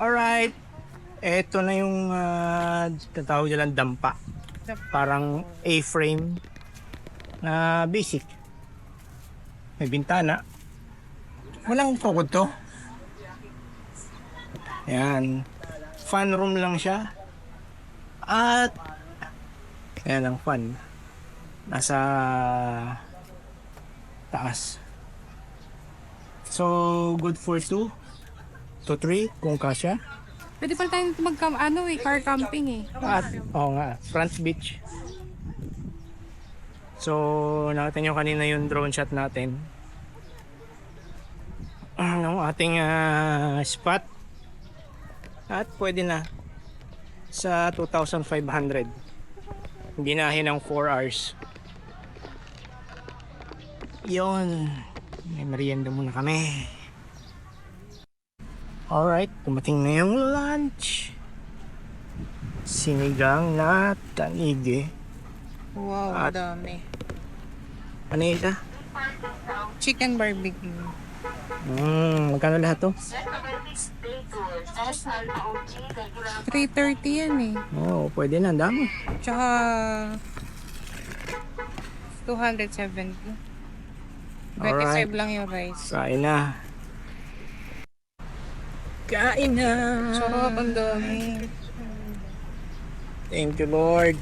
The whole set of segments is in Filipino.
Alright, eto na yung tatawag nilang dampa. Parang A-frame na basic. May bintana. Walang tukod to. Ayan. Fan room lang siya. At ayan ang fan. Nasa taas. So, good for 2 to 3 kung kasya. Pwede pala tayong car camping eh. At, oo nga, front beach. So, nakita nyo kanina yung drone shot natin. Ang ating spot. At pwede na sa 2,500. Binahin ng 4 hours. Yun. May merienda muna kami. Alright, dumating na yung lunch. Sinigang na tanigi. Wow, At- dami. Ano ito? Chicken barbecue. Magkano lahat to? 330 yan eh. Oo, pwede na, ang dami. Tsaka 270. 25 Alright. lang yung rice. Kain na. Kain na. Sarap, ang dami. Thank you, Lord.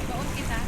Baon kita.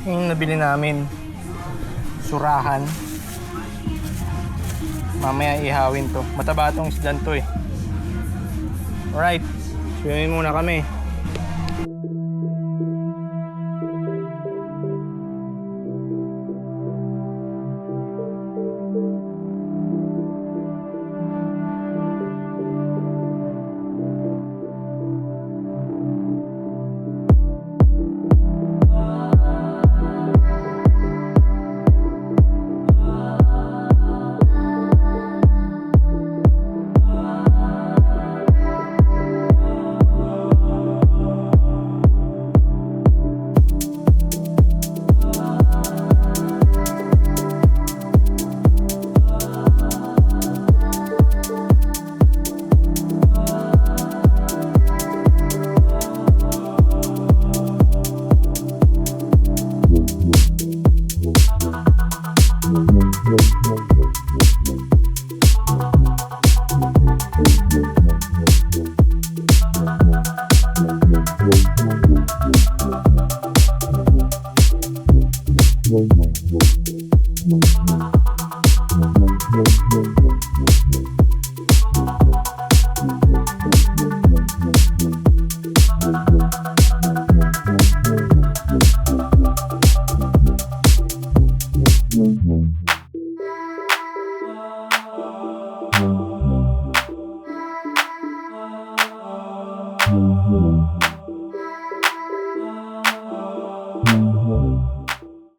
Yung nabili namin, surahan. Mamaya ihawin to. Mataba tong isdan to eh. Alright, swimming muna kami.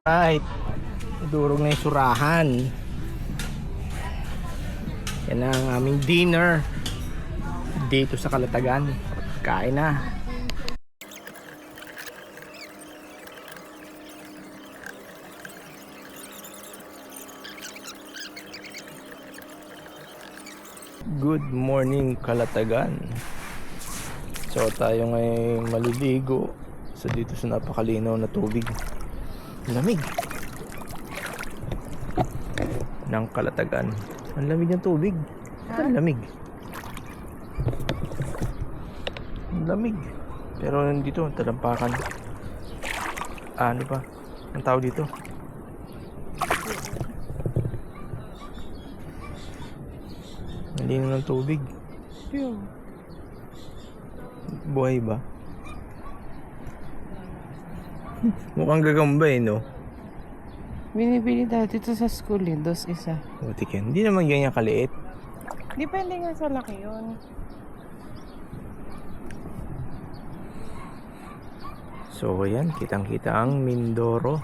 Right. Durog na yung surahan. Yan ang aming dinner dito sa Calatagan. Kain na. Good morning, Calatagan. So tayo ngayon maliligo dito sa napakalinaw na tubig. Lamig ng Calatagan. Ang lamig ng tubig. Ang lamig. Ang lamig. Pero nandito, talampakan. Ano ba? Ang tawag dito? Ang lino ng tubig. Buhay ba? Mukhang gagamba eh, no? Binibili dati ito sa school eh. Dos isa. Butik yan. Hindi naman ganyan kaliit. Depende nga sa laki yun. So, ayan. Kitang-kita ang Mindoro.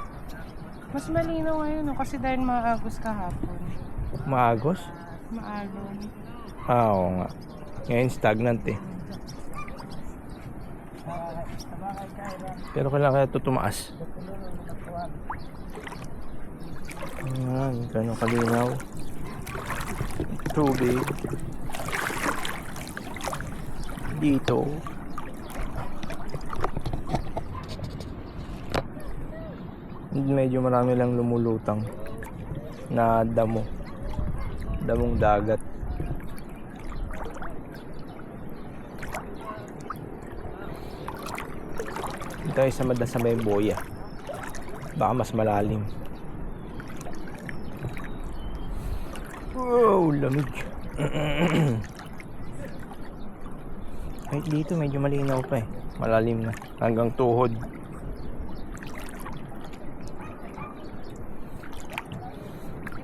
Mas malinaw ngayon no? Kasi dahil maagos kahapon. Maagos? Maalon. Oo nga. Ngayon stagnant eh. Pero kailangan kaya ito tumaas. Ayan, gano'ng kalinaw. Tubig. Dito. Medyo marami lang lumulutang na damo. Damong dagat. Tayo sa may boya. Baka mas malalim. Wow, lamig. Kahit dito medyo malinaw pa eh. Malalim na. Hanggang tuhod.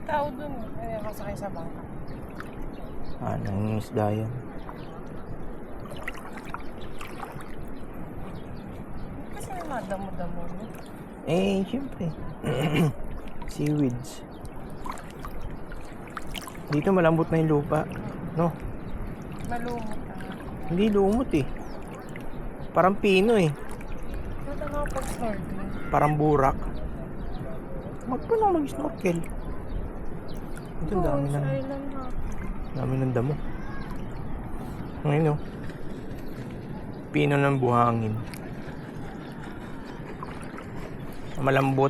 Tao dun. Ay, kasakay sa bangka. Nangingisda yan. Kasi may mga damo-damo. Eh, syempre. Seaweeds. Dito malambot na yung lupa. No? Malumot na. Hindi lumot eh. Parang pino eh. Ba't ako pag-snorkeling? Parang burak. Mag-snorkel. Ito dami ng Island ha. dami ng damo. Ngayon oh. Pino ng buhangin. Malambot.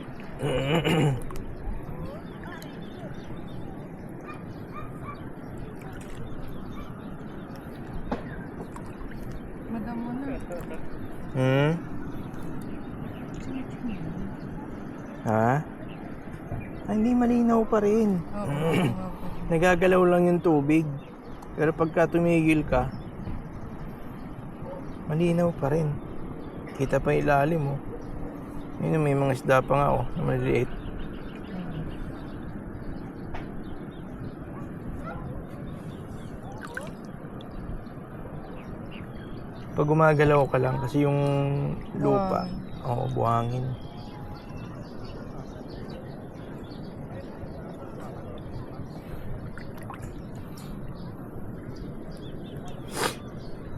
Madamo na. Ha? Ay, hindi malinaw pa rin. Oo. Nagagalaw lang yung tubig. Pero pagka tumigil ka, malinaw pa rin. Kita pa yung ilalim oh. Yun, may mga isda pa nga oh, na maliliit. Pag gumagalaw ka lang kasi yung lupa, buhangin.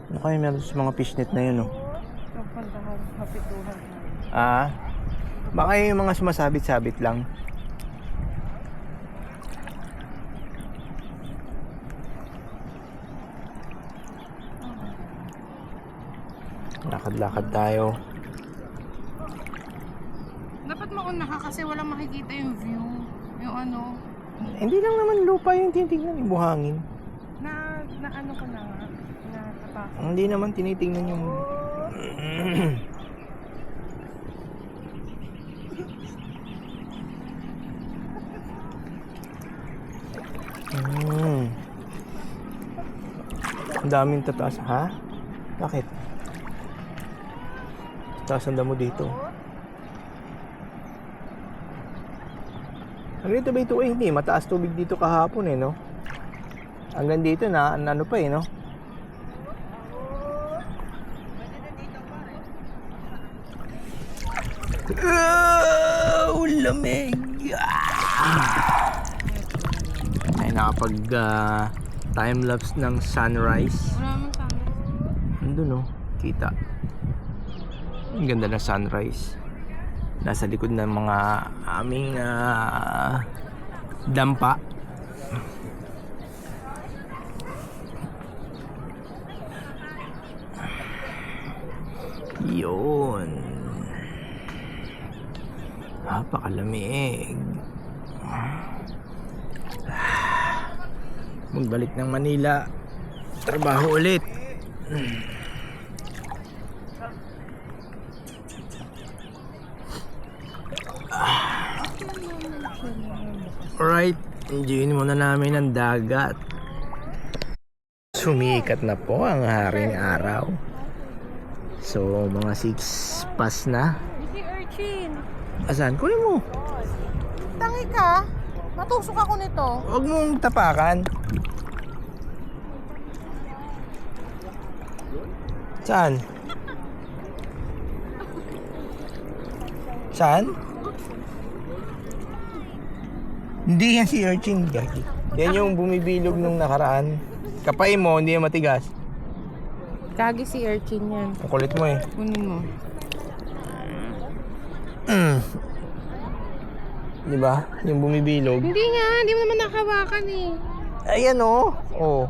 Ano kaya meron sa mga fishnet na yun oh? Kapantahan, kapituhan. Baka yung mga sumasabit-sabit lang. Lakad-lakad tayo. Dapat mauna ka kasi walang makikita yung view. Yung ano, Hindi lang naman lupa yung tinitingnan, yung buhangin. na ano ko na nga, na tapak. Hindi naman tinitingnan yung... Ang daming tataas. Ha? Bakit? Taas ang damo dito. Hanggang dito ba ito? Hindi. Mataas tubig dito kahapon eh, no? Hanggang dito na ano pa eh, no? Oh, lamig. Ay, nakapag time-lapse ng sunrise. Wala naman sana. Andun oh, kita. Ang ganda ng sunrise. Nasa likod ng mga aming dampa. Yun. Napakalamig. Magbalik ng Manila. Trabaho ulit. Alright, enjoyin muna namin ang dagat. Sumikat na po ang haring araw. So, mga 6 past na. Si Urchin. Asan? Kunin mo. Tangi ka. Matusok ako nito. Huwag mong tapakan. Saan? Saan? Hindi yan si Urchin, Gagi. Yan yung bumibilog nung nakaraan. Kapay mo, hindi yan matigas. Kagi si Urchin yan. Ang kulit mo eh. Kunin mo. Di ba? Yung bumibilog. Hindi nga, hindi mo naman nakawakan eh. Ayan oh. Oh.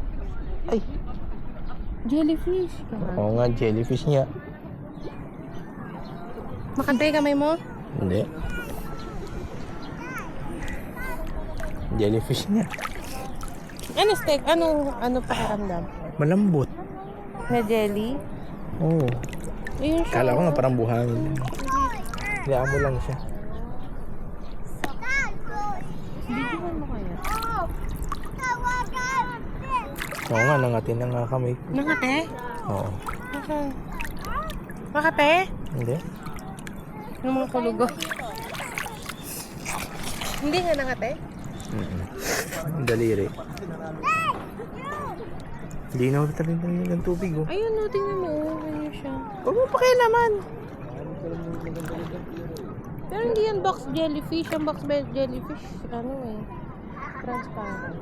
Ay. Jellyfish ka. Oo nga, jellyfish niya. Makantay kamay mo? Hindi. Jellyfish niya. Ano steak? Ano pakiramdam? Malambot. Na jelly? Oo. Ayun siya. Kala ko nga parang buhangin. Hayaan mo lang siya. Bigyan mo kaya. Oo nga, nangatin na nga kami. Nakate? Oo. Nasaan? Makate? Hindi? Yung mga kulugo. Hindi nga nakate? Ang daliri. Hindi na talaga ng tubig oh. Ayun, no, tingnan mo. Ayun siya. Huwag mo pakialaman. Pero hindi yan box jellyfish. Ang box jellyfish, ano eh. Transparent.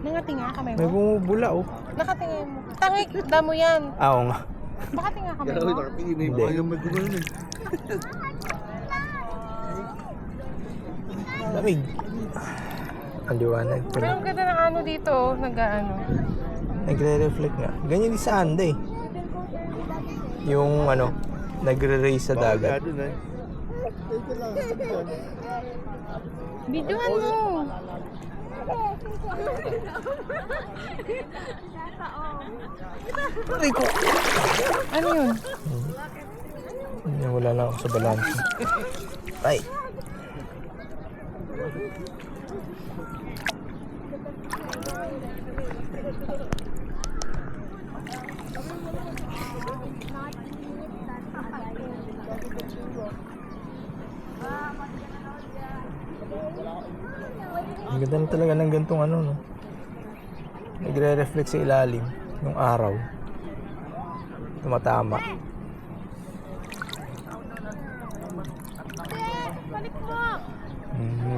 Nangati nga kamay May mo. bumubula oh. Nakatingay mo. Tangik, damo yan. Oo nga. Bakit nga kamay mo? Hindi. Lamig. Ang liwanag. Pero ang ganda ng ano dito, nag-ano. Nagre-reflect nga. Ganyan din sa Anda eh. Yung ano, nagre-race sa dagat. Videohan mo. Rico! Ano yun? Wala lang ako sa balance. Ay! Ang ganda na talaga ng gantong ano, no? Nagre-reflect sa ilalim ng araw. Tumatama.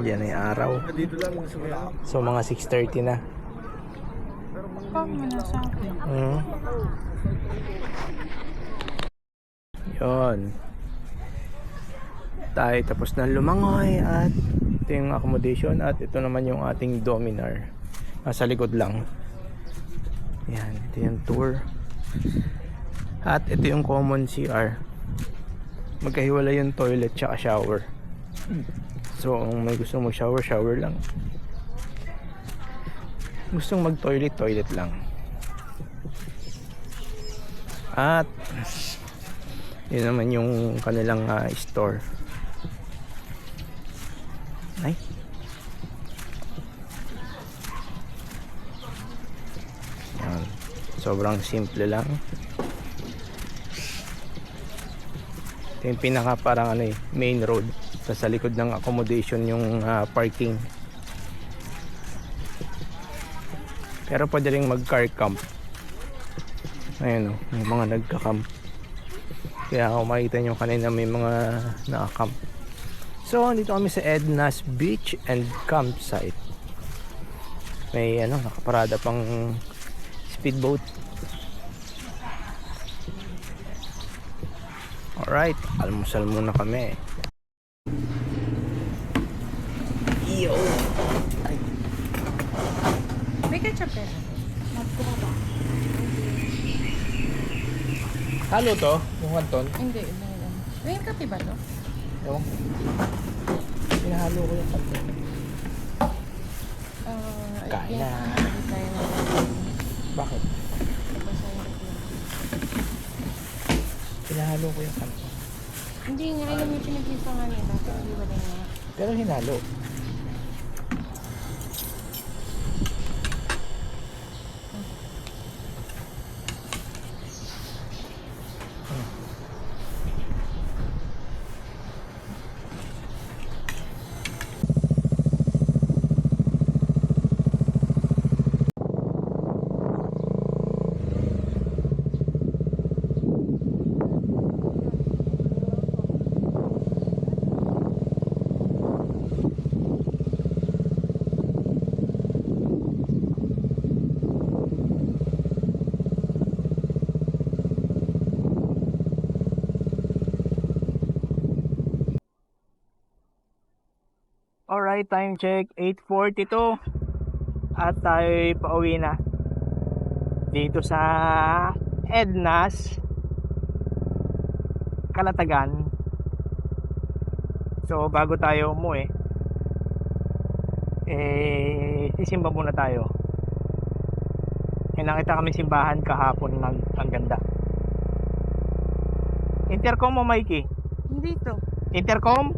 Yan ay araw. So mga 6:30 na. Pag mo na sa akin. Yun. Tayo tapos na lumangoy at ito yung accommodation at ito naman yung ating Dominar. Nasa likod lang. Yan, ito yung tour. At ito yung common CR. Magkahiwalay yung toilet tsaka shower. So kung may gusto mo shower, shower lang. Gustong mag toilet, toilet lang. At yun naman yung kanilang store. Ay. Yan. Sobrang simple lang. Ito yung pinaka parang ano eh, main road. Sa likod ng accommodation yung parking. Pero pwede rin mag car camp. Ayun oh, may mga nagka-camp. Kaya kung makita nyo kanina may mga naka-camp. So, dito kami sa Edna's Beach and Campsite. May ano, nakaparada pang speedboat. Alright, almusal muna kami. Yo! May ketchup yan. Halo to? Yung kanton? Hindi. May kape ba to? Ewan ko. Pinahalo ko yung kanton. Kain na. Hindi tayo na. Bakit? Pinahalo ko yung kanton. Hindi nga, alam yung pinag-isa nga nila. Pero hindi wala nga. Pero hinalo. Alright, time check 8:42 at tayo pauwi na dito sa Edna's Calatagan. So bago tayo umuwi, sisimba muna tayo. Nakita kami simbahan kahapon, ang ganda. Intercom mo, Mikey? Hindi to. Intercom?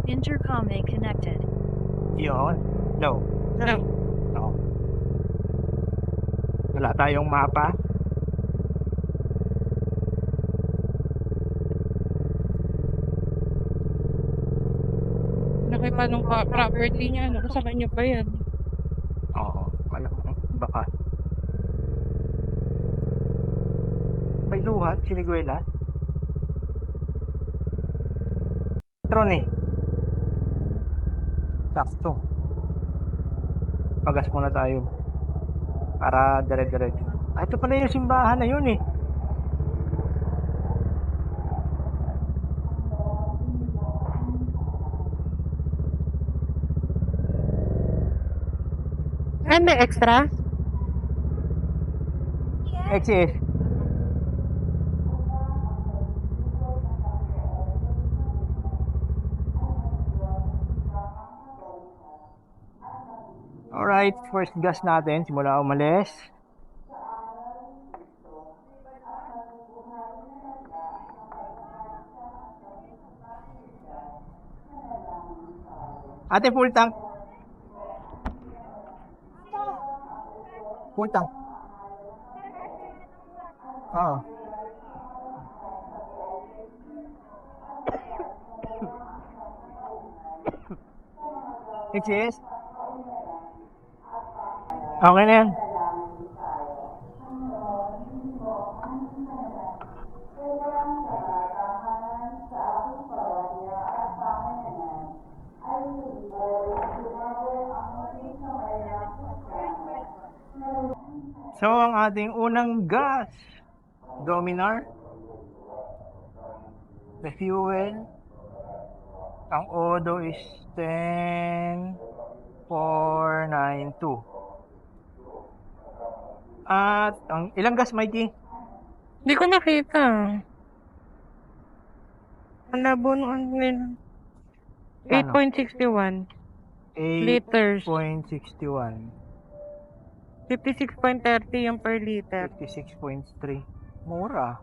Intercom A connected. Yun. No. No. Wala tayong mapa. Nakita nung property niya, ano, sa kanya pa yan. Oo. Wala. Baka. May luhat, siniguela. Tron eh. Sakto. Pagas muna tayo. Para dire-diretso. Ah, ito pala yung simbahan na yun eh. Ay, may extra? Exit. Alright, first gas natin. Simula umalis. Ate, full tank. Full tank. Oo. Exit. Okay na yan. So, ang ating unang gas, Dominar. The fuel, ang odo is 10,492. At ang ilang gas, Mikey? Hindi ko nakita. Ang labo nung ano nila. 8.61 liters. 8.61. 56.30 yung per liter. 56.3. Mura.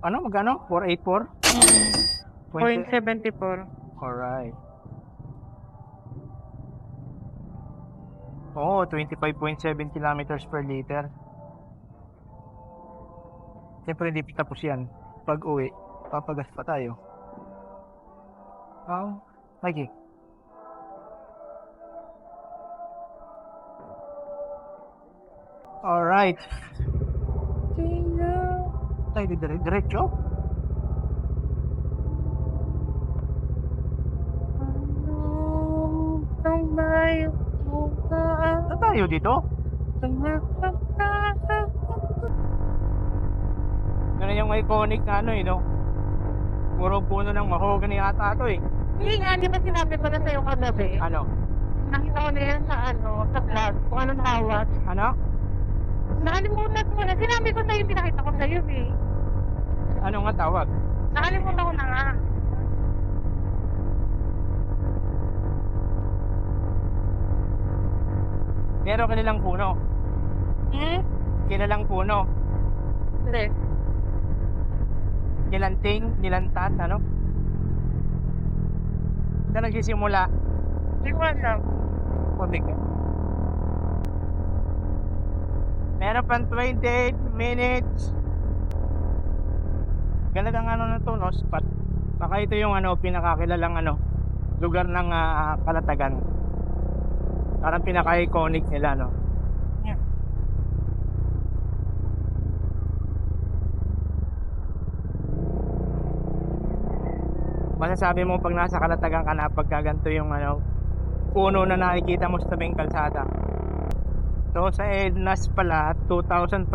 Ano, magkano? 484? 0.74. Alright. Oo, 25.7 kilometers per liter. Siyempre hindi pa tapos yan. Pag uwi, papagas pa tayo. Mikey. Alright. Tayo diretso. Saan tayo dito? Ganun yung iconic na ano no? Puro puno ng mahogany ata ito Hindi nga, di ba sinabi ko na sa'yo kagabi? Ano? Nakita ko na yan sa vlog, kung anong tawag. Ano? Nakalimutan ko na. Sinabi ko sa'yo, pinakita ko sa'yo eh. Ano nga tawag? Nakalimutan ko na nga. Pero kanilang puno. Kinilang puno. Hindi. Nilanting, nilantan, ano? Saan nagsisimula? Hindi ko alam. Pabigat. Meron pang 28 minutes. Galagang ano na to, no? Spot. Baka ito yung ano, pinakakilalang ano, lugar ng Kalatagan. Parang pinaka-iconic nila, no? Yeah. Masasabi mo pag nasa Kalatagan ka na pagka ganito yung ano, puno na nakikita mo sa tabing kalsada. So sa Ednas pala 2,500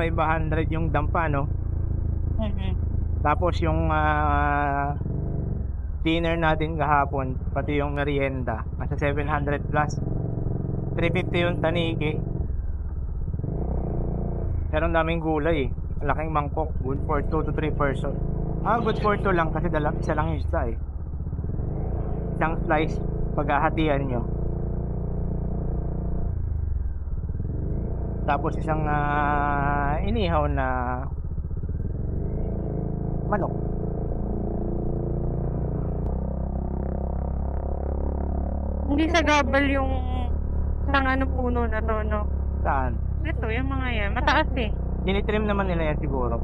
yung dampa, no? Tapos yung dinner natin kahapon, pati yung merienda, nasa 700 plus. 350 yung taniki. Pero ang daming gulay eh. Malaking mangkok, good for 2 to 3 person. Good for 2 lang kasi isa lang yung isa eh. Isang slice paghahatian nyo. Tapos isang inihaw na manok. Hindi sa gabal yung ano puno na to, no? Saan? Ito, yung mga yan. Mataas eh. Dinitrim naman nila yan siguro.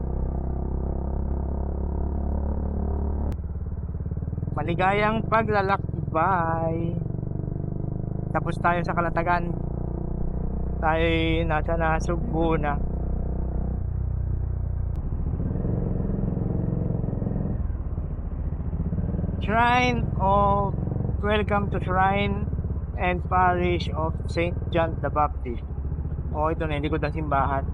Maligayang paglalakbay. Tapos tayo sa Kalatagan. Tayo nasa Nasugbu na. Welcome to Shrine and Parish of St. John the Baptist. Ito na, hindi ko na simbahan.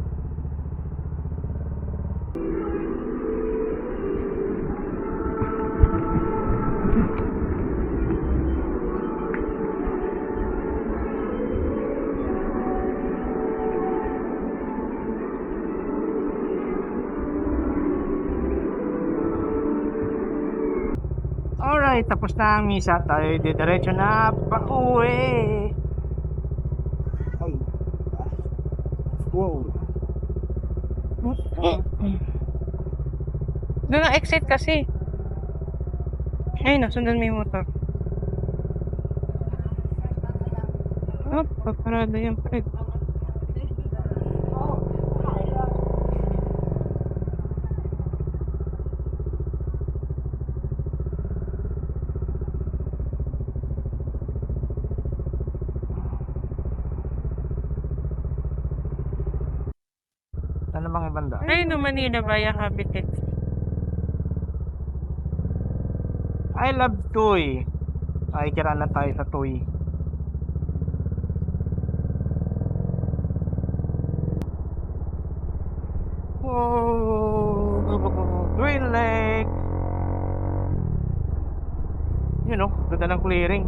Alright, tapos na ang misa. Tayo diretso na pauwi. Ay. Wow. Doon ang exit kasi. Ayun, sundan mo yung motor. Paparada yan, Fred. Ano bang ibanda? Ayun, no, Manila Via Habitat. I love Tuy. Ay, kira na tayo sa Tuy. Oh, Green Lake. Ganda ng clearing.